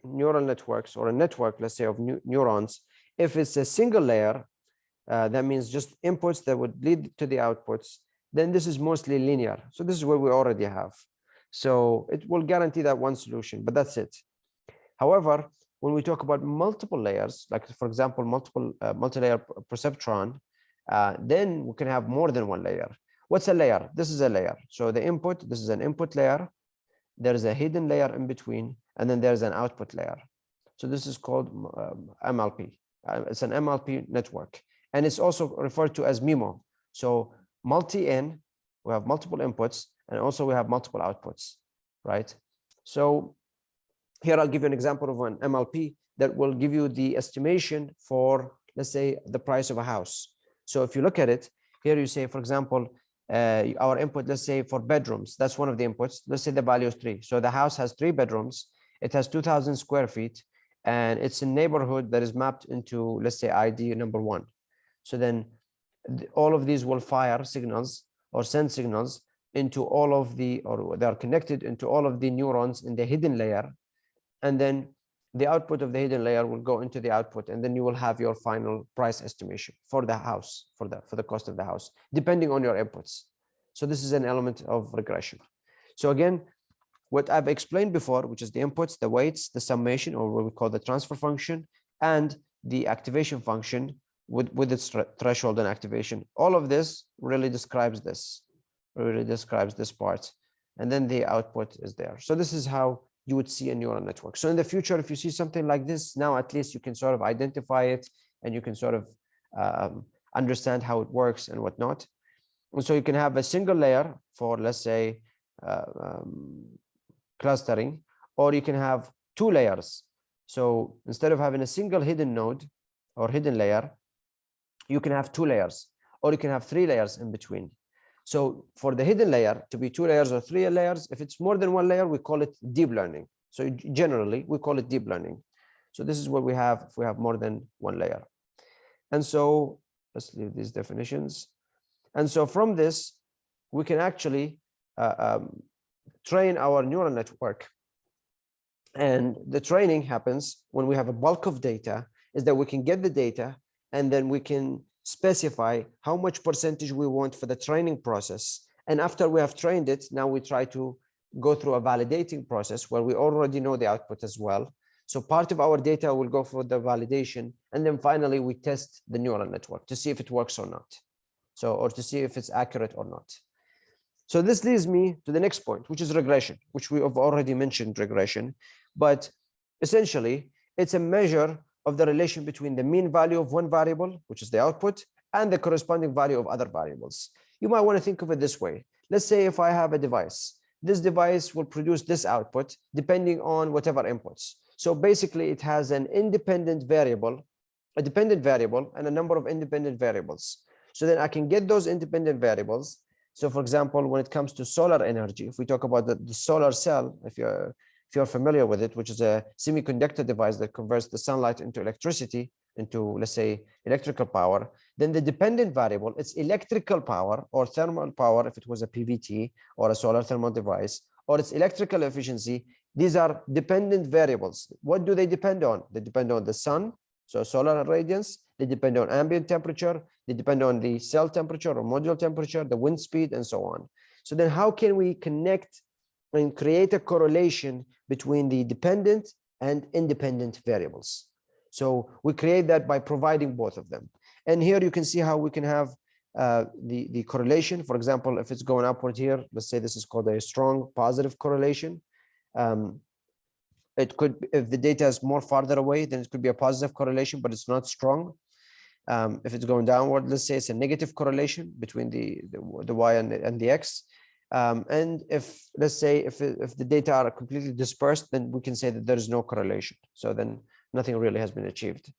neural networks, or a network, let's say, of neurons, if it's a single layer, that means just inputs that would lead to the outputs, then this is mostly linear. So this is what we already have. So it will guarantee that one solution, but that's it. However, when we talk about multiple layers, like for example, multi-layer perceptron, then we can have more than one layer. What's a layer? This is a layer. So the input, this is an input layer. There is a hidden layer in between, and then there's an output layer. So this is called MLP. It's an MLP network, and it's also referred to as MIMO. So multi-in, we have multiple inputs, and also we have multiple outputs, right? So here I'll give you an example of an MLP that will give you the estimation for, let's say, the price of a house. So if you look at it, here you say, for example, our input, let's say for bedrooms, that's one of the inputs. Let's say the value is 3. So the house has 3 bedrooms. It has 2,000 square feet, and it's a neighborhood that is mapped into, let's say, ID number 1. So then all of these will fire signals or send signals into all of the, or they are connected into all of the neurons in the hidden layer. And then the output of the hidden layer will go into the output, and then you will have your final price estimation for the house, for the cost of the house, depending on your inputs. So this is an element of regression. So again, what I've explained before, which is the inputs, the weights, the summation, or what we call the transfer function, and the activation function with its threshold and activation. All of this really describes this, part. And then the output is there. So this is how you would see a neural network. So in the future, if you see something like this, now at least you can sort of identify it, and you can sort of understand how it works and whatnot. And so you can have a single layer for, let's say, clustering, or you can have 2 layers. So instead of having a single hidden node or hidden layer, you can have 2 layers, or you can have 3 layers in between. So for the hidden layer to be 2 layers or 3 layers, if it's more than 1 layer, we call it deep learning. So generally, we call it deep learning. So this is what we have if we have more than 1 layer. And so let's leave these definitions. And so from this, we can actually train our neural network. And the training happens when we have a bulk of data, is that we can get the data, and then we can specify how much percentage we want for the training process. And after we have trained it, now we try to go through a validating process where we already know the output as well. So part of our data will go for the validation, and then finally we test the neural network to see if it works or not. So, or to see if it's accurate or not. So this leads me to the next point, which is regression, which we have already mentioned regression, but essentially it's a measure of the relation between the mean value of one variable, which is the output, and the corresponding value of other variables. You might want to think of it this way. Let's say if I have a device, this device will produce this output depending on whatever inputs. So basically it has an independent variable, a dependent variable, and a number of independent variables. So then I can get those independent variables. So for example, when it comes to solar energy, if we talk about the solar cell, if you're familiar with it, which is a semiconductor device that converts the sunlight into electricity, into, let's say, electrical power, then the dependent variable, it's electrical power or thermal power, if it was a PVT or a solar thermal device, or its electrical efficiency. These are dependent variables. What do they depend on? They depend on the sun, so solar radiance. They depend on ambient temperature. They depend on the cell temperature or module temperature, the wind speed, and so on. So then how can we connect and create a correlation between the dependent and independent variables? So we create that by providing both of them. And here you can see how we can have the correlation. For example, if it's going upward here, let's say this is called a strong positive correlation. It could, if the data is more farther away, then it could be a positive correlation, but it's not strong. If it's going downward, let's say it's a negative correlation between the y and the x. And if, let's say, if the data are completely dispersed, then we can say that there is no correlation. So then nothing really has been achieved.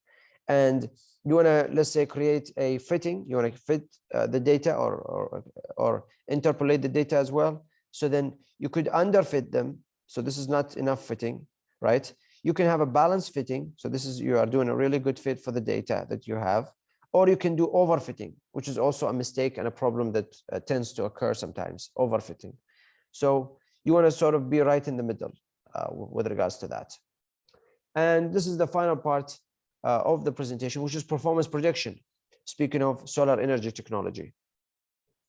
And you want to, let's say, create a fitting. You want to fit the data or interpolate the data as well. So then you could underfit them. So this is not enough fitting, right? You can have a balanced fitting. So this is, you are doing a really good fit for the data that you have. Or you can do overfitting, which is also a mistake and a problem that tends to occur sometimes, overfitting. So you want to sort of be right in the middle with regards to that. And this is the final part of the presentation, which is performance prediction. Speaking of solar energy technology.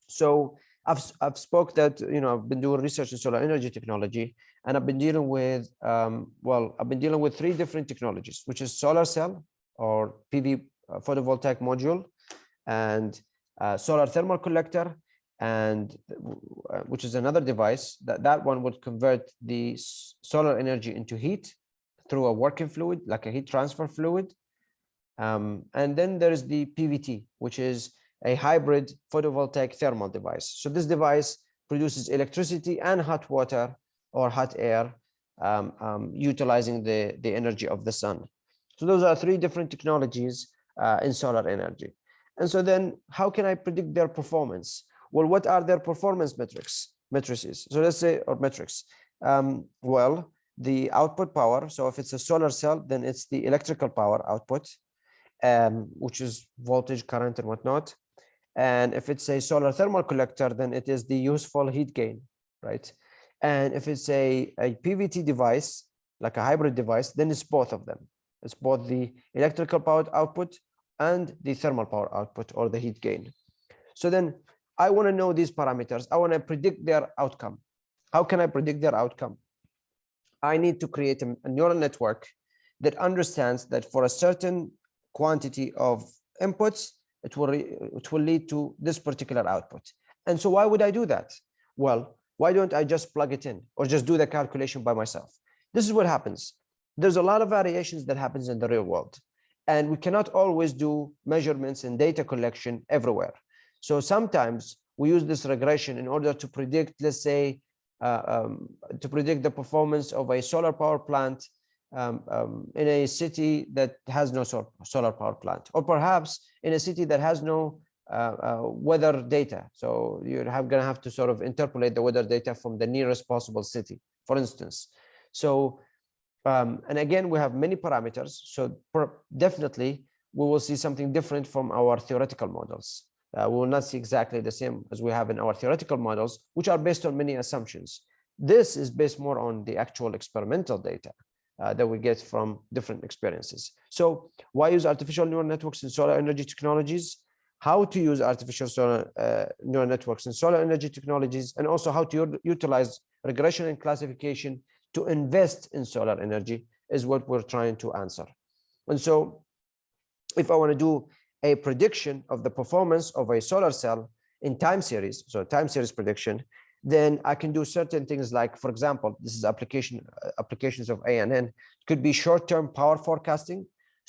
So I've spoke that, you know, I've been doing research in solar energy technology, and I've been dealing with, I've been dealing with 3 different technologies, which is solar cell or PV photovoltaic module, and solar thermal collector, and which is another device that one would convert the solar energy into heat through a working fluid, like a heat transfer fluid. And then there is the PVT, which is a hybrid photovoltaic thermal device. So this device produces electricity and hot water or hot air, utilizing the energy of the sun. So those are three different technologies in solar energy. And so then how can I predict their performance? Well, what are their performance matrices? So let's say, or metrics. Well, the output power. So if it's a solar cell, then it's the electrical power output, which is voltage, current, and whatnot. And if it's a solar thermal collector, then it is the useful heat gain, right? And if it's a PVT device, like a hybrid device, then it's both of them. It's both the electrical power output and the thermal power output, or the heat gain. So then I want to know these parameters. I want to predict their outcome. How can I predict their outcome? I need to create a neural network that understands that for a certain quantity of inputs, it will lead to this particular output. And so why would I do that? Well, why don't I just plug it in or just do the calculation by myself? This is what happens. There's a lot of variations that happens in the real world, and we cannot always do measurements and data collection everywhere. So sometimes we use this regression in order to predict, let's say, to predict the performance of a solar power plant in a city that has no solar power plant, or perhaps in a city that has no weather data. So you're going to have to sort of interpolate the weather data from the nearest possible city, for instance. So, and again, we have many parameters. So definitely we will see something different from our theoretical models. We will not see exactly the same as we have in our theoretical models, which are based on many assumptions. This is based more on the actual experimental data that we get from different experiences. So why use artificial neural networks in solar energy technologies? How to use artificial neural networks in solar energy technologies, and also how to utilize regression and classification to invest in solar energy is what we're trying to answer. And so if I want to do a prediction of the performance of a solar cell in time series, so time series prediction, then I can do certain things like, for example, this is applications of ANN. It could be short-term power forecasting,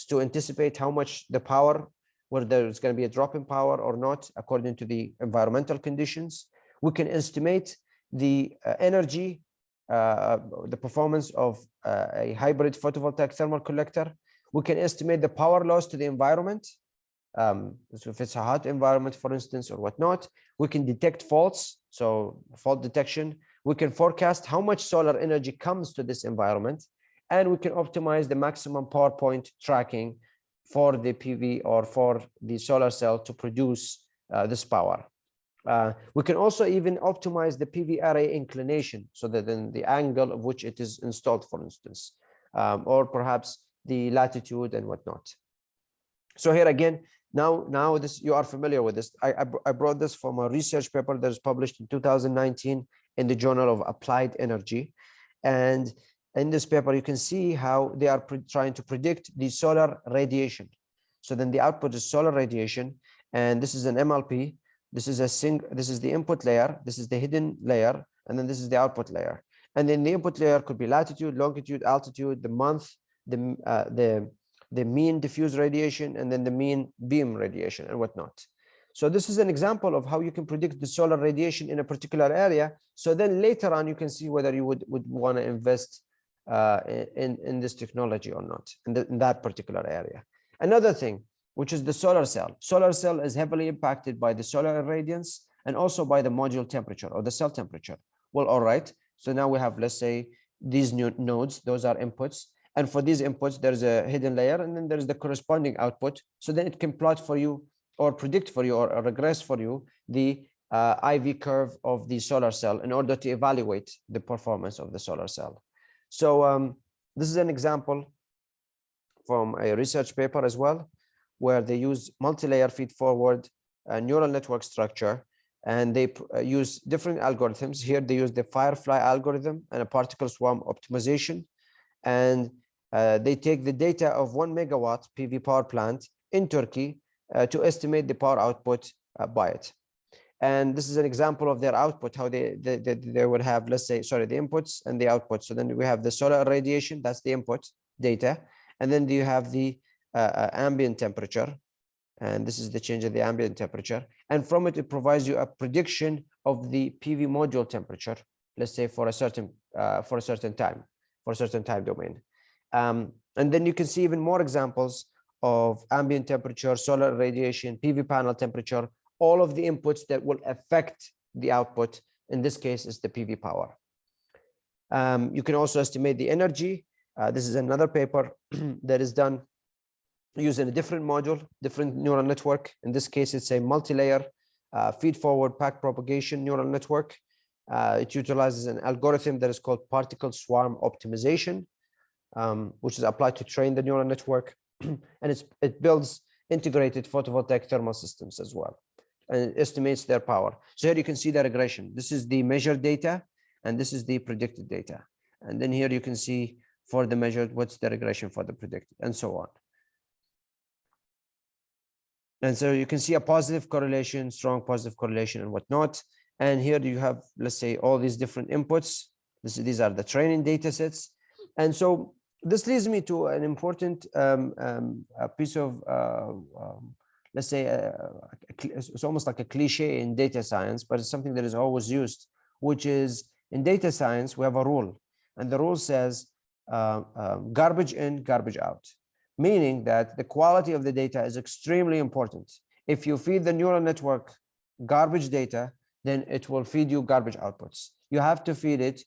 to anticipate how much the power, whether there's going to be a drop in power or not, according to the environmental conditions. We can estimate the energy, the performance of a hybrid photovoltaic thermal collector. We can estimate the power loss to the environment. So if it's a hot environment, for instance, or whatnot, we can detect faults, so fault detection. We can forecast how much solar energy comes to this environment, and we can optimize the maximum power point tracking for the PV or for the solar cell to produce this power. We can also even optimize the PV array inclination, so that then the angle of which it is installed, for instance, or perhaps the latitude and whatnot. So here again, now this, you are familiar with this. I brought this from a research paper that was published in 2019 in the Journal of Applied Energy. And in this paper, you can see how they are trying to predict the solar radiation. So then the output is solar radiation, and this is an MLP. This is this is the input layer, this is the hidden layer, and then this is the output layer. And then the input layer could be latitude, longitude, altitude, the month, the mean diffuse radiation, and then the mean beam radiation and whatnot. So this is an example of how you can predict the solar radiation in a particular area. So then later on, you can see whether you would want to invest in this technology or not in that particular area. Another thing, which is the solar cell. Solar cell is heavily impacted by the solar irradiance and also by the module temperature or the cell temperature. Well, all right. So now we have, let's say, these new nodes, those are inputs. And for these inputs, there's a hidden layer, and then there's the corresponding output. So then it can plot for you or predict for you or regress for you the IV curve of the solar cell in order to evaluate the performance of the solar cell. So this is an example from a research paper as well, where they use multi-layer feed-forward neural network structure, and they use different algorithms. Here they use the Firefly algorithm and a particle swarm optimization, and they take the data of 1 megawatt PV power plant in Turkey to estimate the power output by it. And this is an example of their output, how they would have, let's say, sorry, the inputs and the outputs. So then we have the solar radiation, that's the input data. And then you have the ambient temperature. And this is the change of the ambient temperature. And from it, it provides you a prediction of the PV module temperature, let's say for a certain time domain. And then you can see even more examples of ambient temperature, solar radiation, PV panel temperature, all of the inputs that will affect the output. In this case, is the PV power. You can also estimate the energy. This is another paper that is done using a different module, different neural network. In this case, it's a multi-layer feed-forward pack propagation neural network. It utilizes an algorithm that is called particle swarm optimization, which is applied to train the neural network. And it builds integrated photovoltaic thermal systems as well, and it estimates their power. So here you can see the regression. This is the measured data, and this is the predicted data. And then here you can see for the measured, what's the regression for the predicted, and so on. And so you can see a positive correlation, strong positive correlation and whatnot. And here you have, let's say, all these different inputs. These are the training data sets. And so this leads me to an important piece of, let's say, it's almost like a cliche in data science, but it's something that is always used, which is in data science, we have a rule. And the rule says garbage in, garbage out. Meaning that the quality of the data is extremely important. If you feed the neural network garbage data, then it will feed you garbage outputs. You have to feed it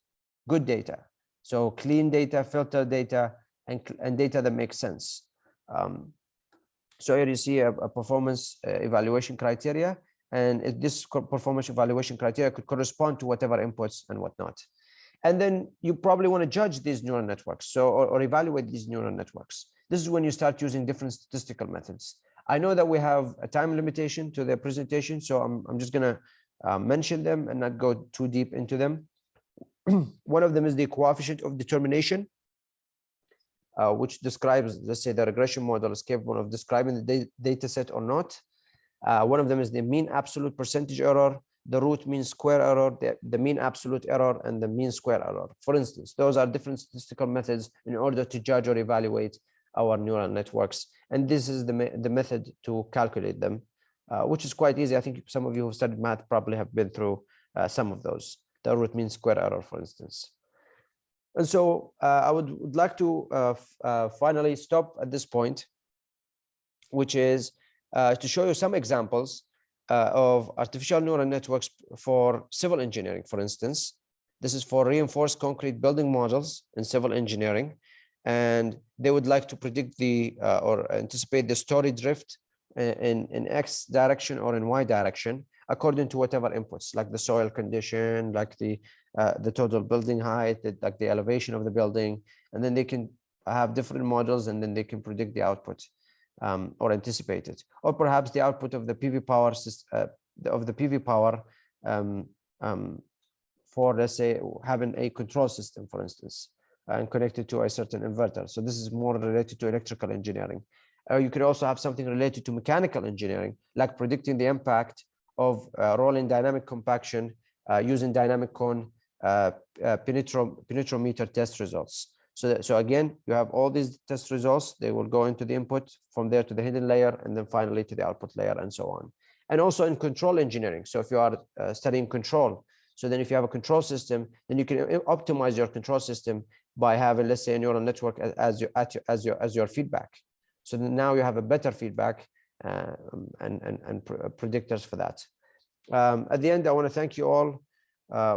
good data. So clean data, filtered data, and data that makes sense. So here you see a performance evaluation criteria, and this performance evaluation criteria could correspond to whatever inputs and whatnot. And then you probably want to judge these neural networks, so or evaluate these neural networks. This is when you start using different statistical methods. I know that we have a time limitation to the presentation, so I'm just going to mention them and not go too deep into them. One of them is the coefficient of determination, which describes, let's say, the regression model is capable of describing the data set or not. One of them is the mean absolute percentage error, the root mean square error, the mean absolute error, and the mean square error. For instance, those are different statistical methods in order to judge or evaluate our neural networks. And this is the method to calculate them, which is quite easy. I think some of you who studied math probably have been through some of those, the root mean square error, for instance. And so I would like to finally stop at this point, which is to show you some examples of artificial neural networks for civil engineering, for instance. This is for reinforced concrete building models in civil engineering. And they would like to predict the or anticipate the story drift in X direction or in Y direction, according to whatever inputs, like the soil condition, like the total building height, like the elevation of the building. And then they can have different models, and then they can predict the output or anticipate it, or perhaps the output of the PV power for, let's say, having a control system, for instance, and connected to a certain inverter. So this is more related to electrical engineering. You could also have something related to mechanical engineering, like predicting the impact of rolling dynamic compaction using dynamic cone penetrometer test results. So again, you have all these test results. They will go into the input, from there to the hidden layer, and then finally to the output layer, and so on. And also in control engineering. So if you are studying control, so then if you have a control system, then you can optimize your control system by having, let's say, a neural network as your feedback. So then now you have a better feedback and predictors for that. At the end, I want to thank you all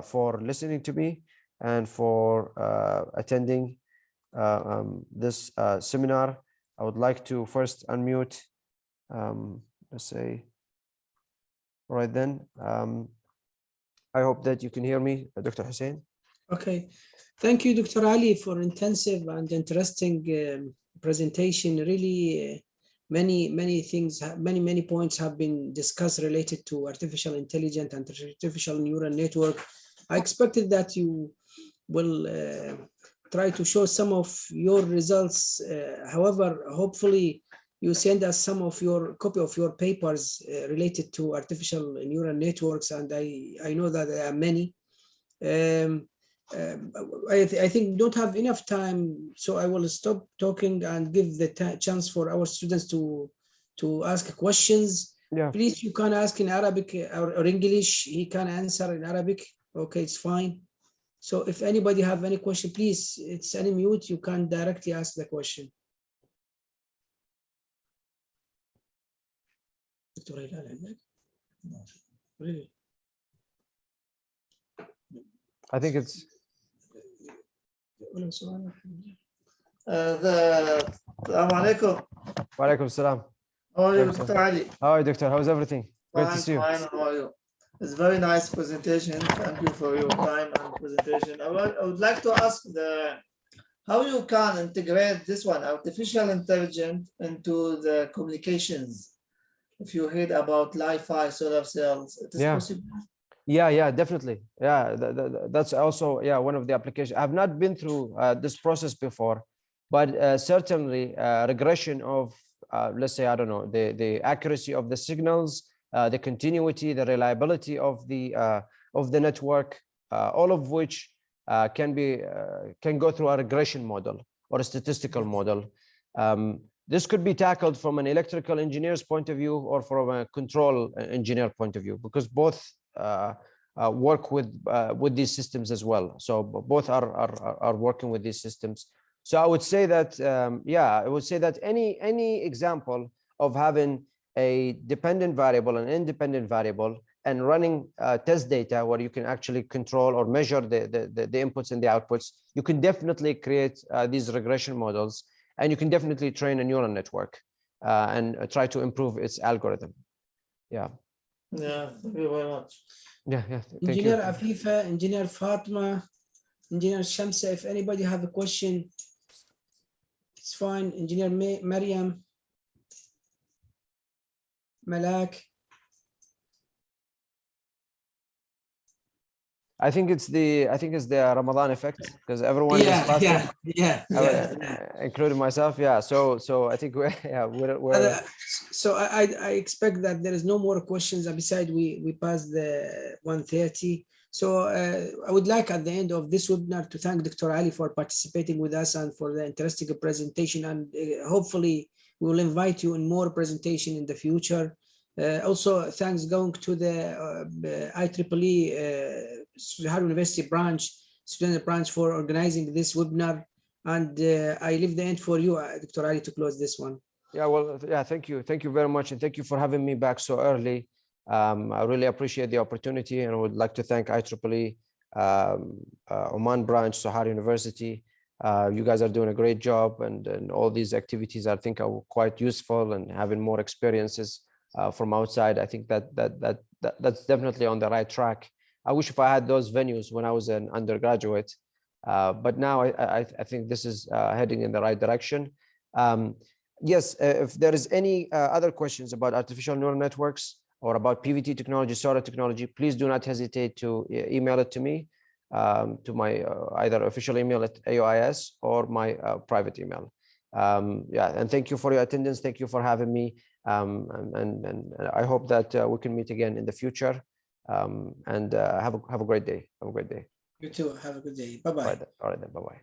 for listening to me and for attending this seminar. I would like to first unmute, let's say, right then. I hope that you can hear me, Dr. Hussein. Okay. Thank you, Dr. Ali, for intensive and interesting presentation. Really, many things, many points have been discussed related to artificial intelligence and artificial neural network. I expected that you will try to show some of your results. However, hopefully you send us some of your copy of your papers related to artificial neural networks, and I know that there are many. I think we don't have enough time, so I will stop talking and give the chance for our students to ask questions. Yeah. Please, you can ask in Arabic or English. He can answer in Arabic. Okay, it's fine. So if anybody have any question, please, it's unmute. You can directly ask the question. Really? I think it's. Assalamu alaikum. Wa alaikum salam. How are you, Dr. Ali? How are you, Doctor? How's everything? Great to see you. Fine. How are you? It's a very nice presentation. Thank you for your time and presentation. I would like to ask how you can integrate this one, artificial intelligence, into the communications. If you heard about Li-Fi solar cells, it is possible. Yeah, definitely. Yeah, that's also one of the applications. I've not been through this process before, but certainly regression of let's say, I don't know, the accuracy of the signals, the continuity, the reliability of the network, all of which can go through a regression model or a statistical model. This could be tackled from an electrical engineer's point of view or from a control engineer point of view, because both work with these systems as well. So both are working with these systems. So I would say that I would say that any example of having a dependent variable and independent variable and running test data where you can actually control or measure the inputs and the outputs, you can definitely create these regression models, and you can definitely train a neural network and try to improve its algorithm. Yeah. Yeah, thank you very much. Yeah. Engineer Afifa, Engineer Fatma, Engineer Shamsa, if anybody have a question, it's fine. Engineer Mariam, Malak. I think it's the Ramadan effect, because everyone is fasting. Yeah. Including myself. Yeah. So I think we're so I expect that there is no more questions. Besides, we passed the 1:30. So I would like at the end of this webinar to thank Dr. Ali for participating with us and for the interesting presentation. And hopefully we will invite you in more presentation in the future. Also, thanks going to the IEEE Sahara University student branch for organizing this webinar. And I leave the end for you, Dr. Ali, to close this one. Yeah, well, yeah, thank you very much, and thank you for having me back so early. I really appreciate the opportunity, and I would like to thank IEEE Oman branch, Sahara University. You guys are doing a great job, and all these activities I think are quite useful, and having more experiences from outside, I think that's definitely on the right track. I wish if I had those venues when I was an undergraduate, but now I think this is heading in the right direction. Yes, if there is any other questions about artificial neural networks or about PVT technology, solar technology, please do not hesitate to email it to me, to my either official email at AOIS or my private email. Yeah, and thank you for your attendance. Thank you for having me. And I hope that we can meet again in the future. And have a great day. Have a great day. You too. Have a good day. Bye-bye. All right then. Bye-bye.